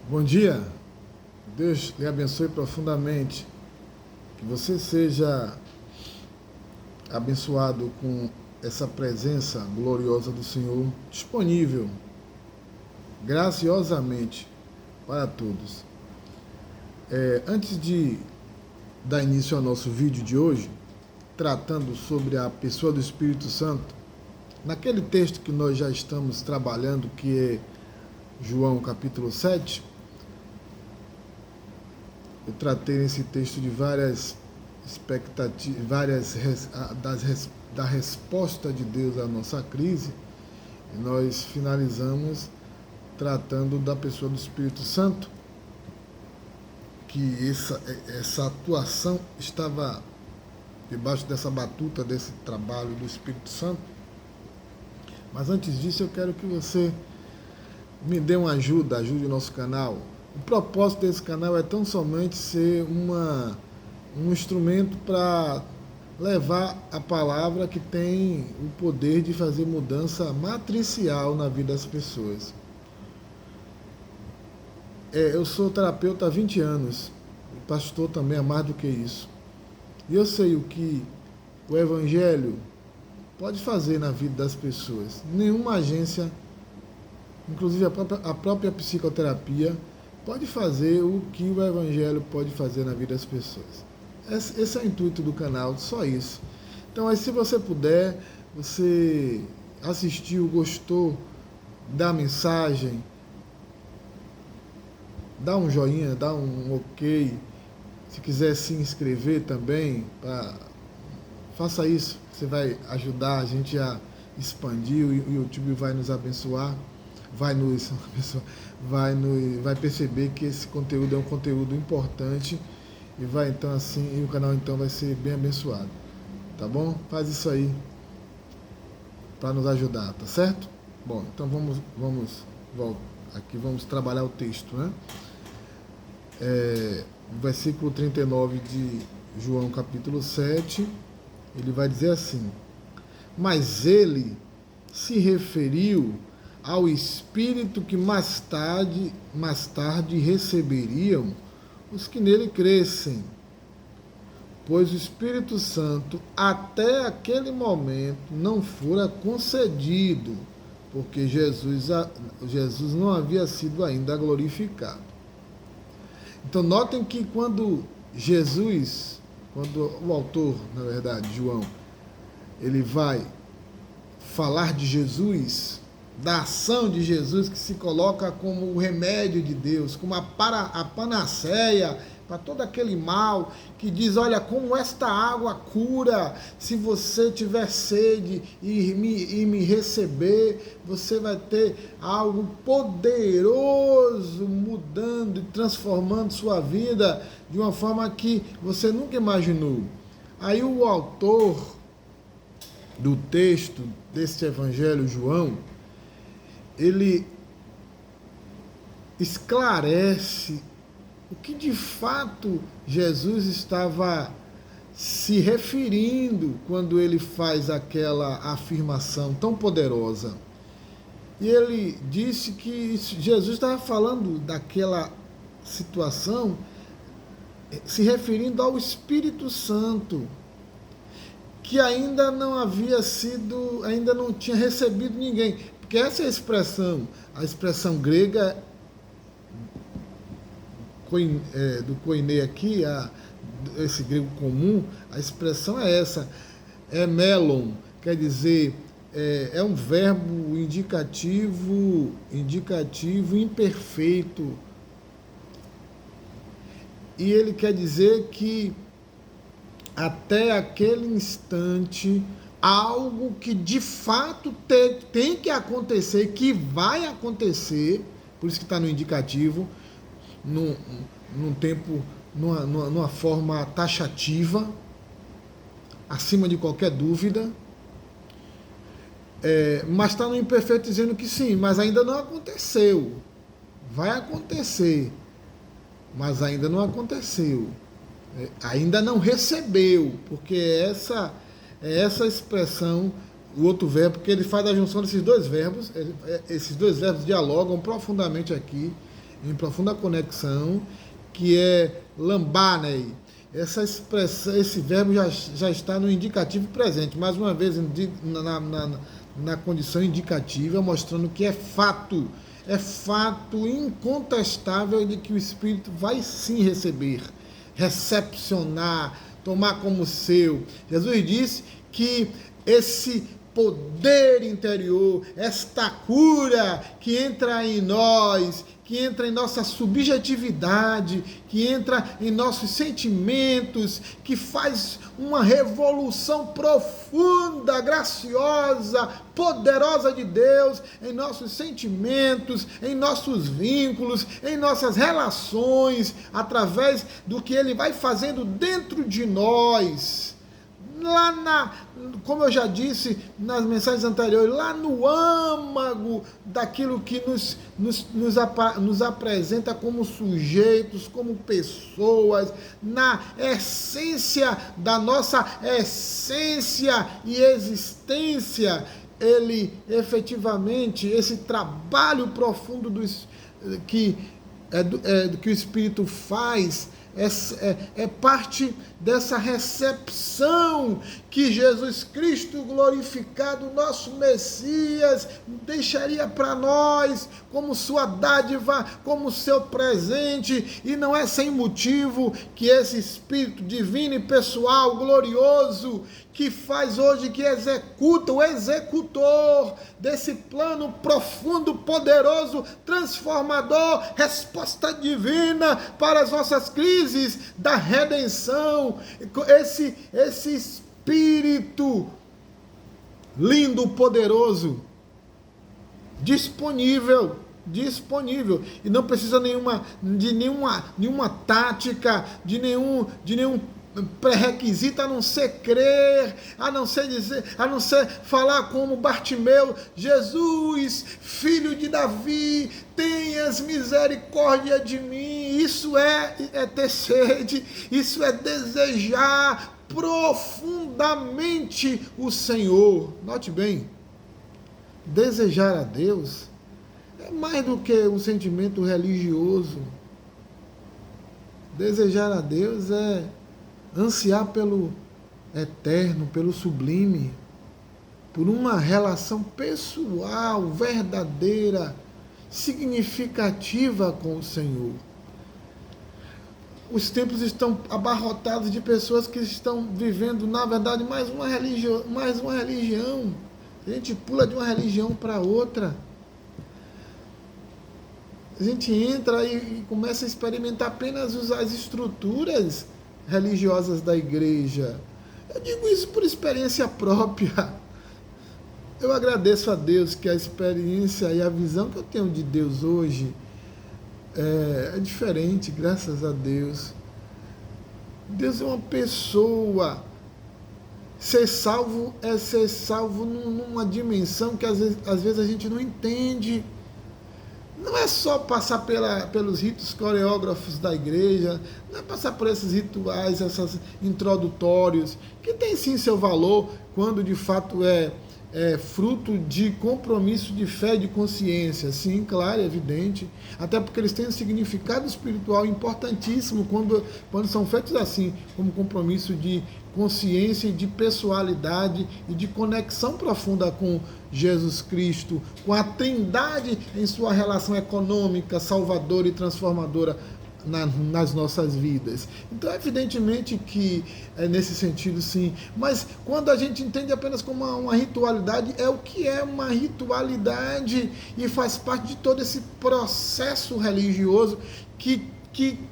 Bom dia, Deus lhe abençoe profundamente, que você seja abençoado com essa presença gloriosa do Senhor disponível graciosamente para todos. Antes de dar início ao nosso vídeo de hoje, tratando sobre a pessoa do Espírito Santo, naquele texto que nós já estamos trabalhando, que é João capítulo 7, eu tratei nesse texto de várias expectativas, da resposta de Deus à nossa crise, e nós finalizamos tratando da pessoa do Espírito Santo, que essa atuação estava debaixo dessa batuta, desse trabalho do Espírito Santo. Mas antes disso, eu quero que você me dê uma ajude o nosso canal. O propósito desse canal é tão somente ser um instrumento para levar a palavra que tem o poder de fazer mudança matricial na vida das pessoas. Eu sou terapeuta há 20 anos, pastor também há mais do que isso. E eu sei o que o Evangelho pode fazer na vida das pessoas. Nenhuma agência, inclusive a própria psicoterapia, pode fazer o que o Evangelho pode fazer na vida das pessoas. Esse é o intuito do canal, só isso. Então, aí, se você puder, você assistiu, gostou da mensagem, dá um joinha, dá um ok. Se quiser se inscrever também, faça isso. Você vai ajudar a gente a expandir, o YouTube vai nos abençoar, vai perceber que esse conteúdo é um conteúdo importante e o canal então vai ser bem abençoado. Tá bom? Faz isso aí para nos ajudar, tá certo? Bom, então vamos trabalhar o texto, né? Versículo 39 de João capítulo 7, ele vai dizer assim: mas ele se referiu ao Espírito que mais tarde receberiam os que nele crescem, pois o Espírito Santo até aquele momento não fora concedido, porque Jesus não havia sido ainda glorificado. Então notem que quando o autor, na verdade, João, ele vai falar de Jesus, da ação de Jesus, que se coloca como o remédio de Deus, como a panaceia para todo aquele mal, que diz, olha, como esta água cura, se você tiver sede e me receber, você vai ter algo poderoso mudando e transformando sua vida de uma forma que você nunca imaginou. Aí o autor do texto deste evangelho, João, ele esclarece o que de fato Jesus estava se referindo quando ele faz aquela afirmação tão poderosa. E ele disse que Jesus estava falando daquela situação se referindo ao Espírito Santo, que ainda não tinha recebido ninguém. Porque essa é a expressão grega do koiné aqui, esse grego comum, a expressão é essa, é melon, quer dizer, é um verbo indicativo imperfeito. E ele quer dizer que até aquele instante, algo que de fato tem que acontecer, que vai acontecer, por isso que está no indicativo, num tempo, numa forma taxativa, acima de qualquer dúvida, mas está no imperfeito dizendo que sim, mas ainda não aconteceu. Vai acontecer, mas ainda não aconteceu. Ainda não recebeu, porque essa expressão, o outro verbo, porque ele faz a junção desses dois verbos, esses dois verbos dialogam profundamente aqui. em profunda conexão, que é lambanei. Essa expressão, esse verbo já está no indicativo presente, mais uma vez na condição indicativa, mostrando que é fato incontestável de que o Espírito vai sim receber, recepcionar, tomar como seu. Jesus disse que esse poder interior, esta cura que entra em nós, que entra em nossa subjetividade, que entra em nossos sentimentos, que faz uma revolução profunda, graciosa, poderosa de Deus em nossos sentimentos, em nossos vínculos, em nossas relações, através do que Ele vai fazendo dentro de nós. Como eu já disse nas mensagens anteriores, lá no âmago daquilo que nos apresenta como sujeitos, como pessoas, na essência da nossa essência e existência, ele efetivamente, esse trabalho profundo que o Espírito faz, é parte dessa recepção que Jesus Cristo glorificado, nosso Messias, deixaria para nós como sua dádiva, como seu presente, e não é sem motivo que esse Espírito divino e pessoal, glorioso, que faz hoje, que executa, o executor desse plano profundo, poderoso, transformador, resposta divina para as nossas crises da redenção, esse Espírito lindo, poderoso, disponível, e não precisa de nenhuma tática, de nenhum pré-requisito, a não ser crer, a não ser falar como Bartimeu: Jesus, filho de Davi, tenhas misericórdia de mim. Isso é ter sede, isso é desejar profundamente o Senhor. Note bem, desejar a Deus é mais do que um sentimento religioso. Desejar a Deus é ansiar pelo eterno, pelo sublime, por uma relação pessoal, verdadeira, significativa com o Senhor. Os templos estão abarrotados de pessoas que estão vivendo, na verdade, mais uma religião. A gente pula de uma religião para outra. A gente entra e começa a experimentar apenas as estruturas religiosas da igreja. Eu digo isso por experiência própria. Eu agradeço a Deus que a experiência e a visão que eu tenho de Deus hoje é diferente, graças a Deus. Deus é uma pessoa. Ser salvo é ser salvo numa dimensão que às vezes a gente não entende. Não é só passar pelos ritos coreógrafos da igreja, não é passar por esses rituais, esses introdutórios, que tem sim seu valor quando de fato é fruto de compromisso de fé e de consciência. Sim, claro, é evidente. Até porque eles têm um significado espiritual importantíssimo quando são feitos assim, como compromisso de consciência e de pessoalidade e de conexão profunda com Jesus Cristo, com a Trindade em sua relação econômica, salvadora e transformadora nas nossas vidas. Então, evidentemente que é nesse sentido, sim. Mas quando a gente entende apenas como uma ritualidade, é o que é uma ritualidade e faz parte de todo esse processo religioso que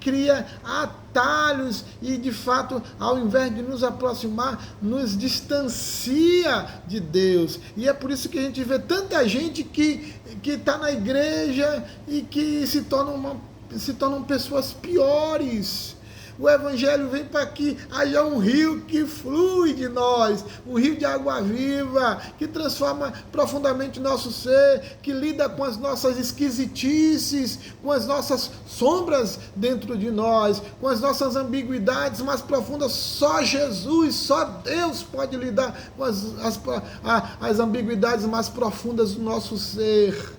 cria atalhos e, de fato, ao invés de nos aproximar, nos distancia de Deus. E é por isso que a gente vê tanta gente que está na igreja e que se tornam pessoas piores. O Evangelho vem para que haja um rio que flui de nós, um rio de água viva, que transforma profundamente o nosso ser, que lida com as nossas esquisitices, com as nossas sombras dentro de nós, com as nossas ambiguidades mais profundas. Só Jesus, só Deus pode lidar com as ambiguidades mais profundas do nosso ser.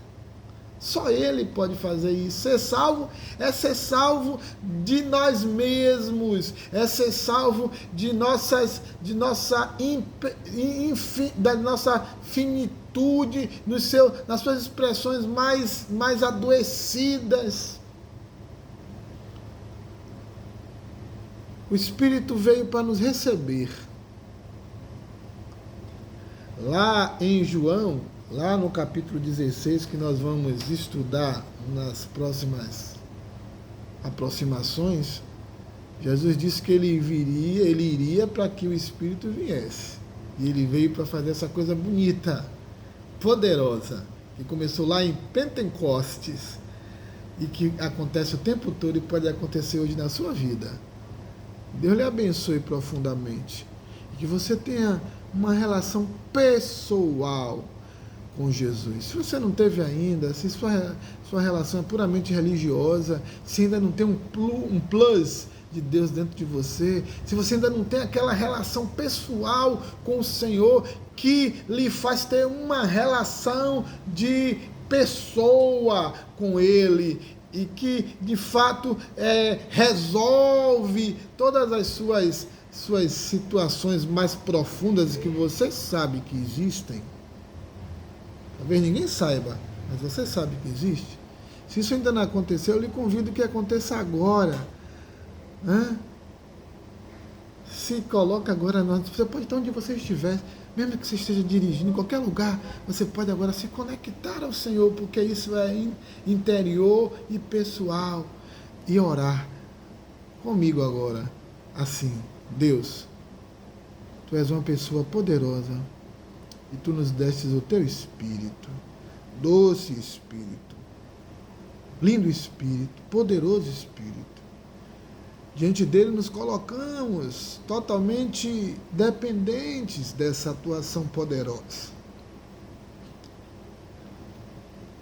Só Ele pode fazer isso. Ser salvo é ser salvo de nós mesmos, é ser salvo da nossa finitude, nas suas expressões mais adoecidas. O Espírito veio para nos receber. Lá em João, lá no capítulo 16, que nós vamos estudar nas próximas aproximações, Jesus disse que ele iria para que o Espírito viesse. E ele veio para fazer essa coisa bonita, poderosa, que começou lá em Pentecostes e que acontece o tempo todo e pode acontecer hoje na sua vida. Deus lhe abençoe profundamente e que você tenha uma relação pessoal com Jesus. Se você não teve ainda, se sua relação é puramente religiosa, se ainda não tem um plus de Deus dentro de você, se você ainda não tem aquela relação pessoal com o Senhor que lhe faz ter uma relação de pessoa com Ele e que de fato resolve todas as suas situações mais profundas que você sabe que existem. Talvez ninguém saiba, mas você sabe que existe. Se isso ainda não aconteceu, eu lhe convido que aconteça agora. Se coloca agora, você pode estar onde você estiver, mesmo que você esteja dirigindo, em qualquer lugar, você pode agora se conectar ao Senhor, porque isso é interior e pessoal. E orar comigo agora, assim: Deus, Tu és uma pessoa poderosa, e Tu nos destes o Teu Espírito, doce Espírito, lindo Espírito, poderoso Espírito. Diante dele nos colocamos totalmente dependentes dessa atuação poderosa.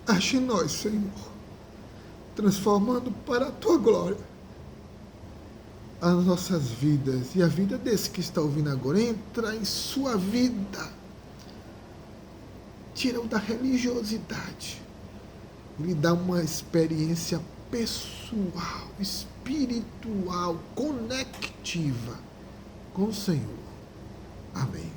Age em nós, Senhor, transformando para a Tua glória as nossas vidas e a vida desse que está ouvindo agora. Entra em sua vida, tira-o da religiosidade, lhe dá uma experiência pessoal, espiritual, conectiva com o Senhor. Amém.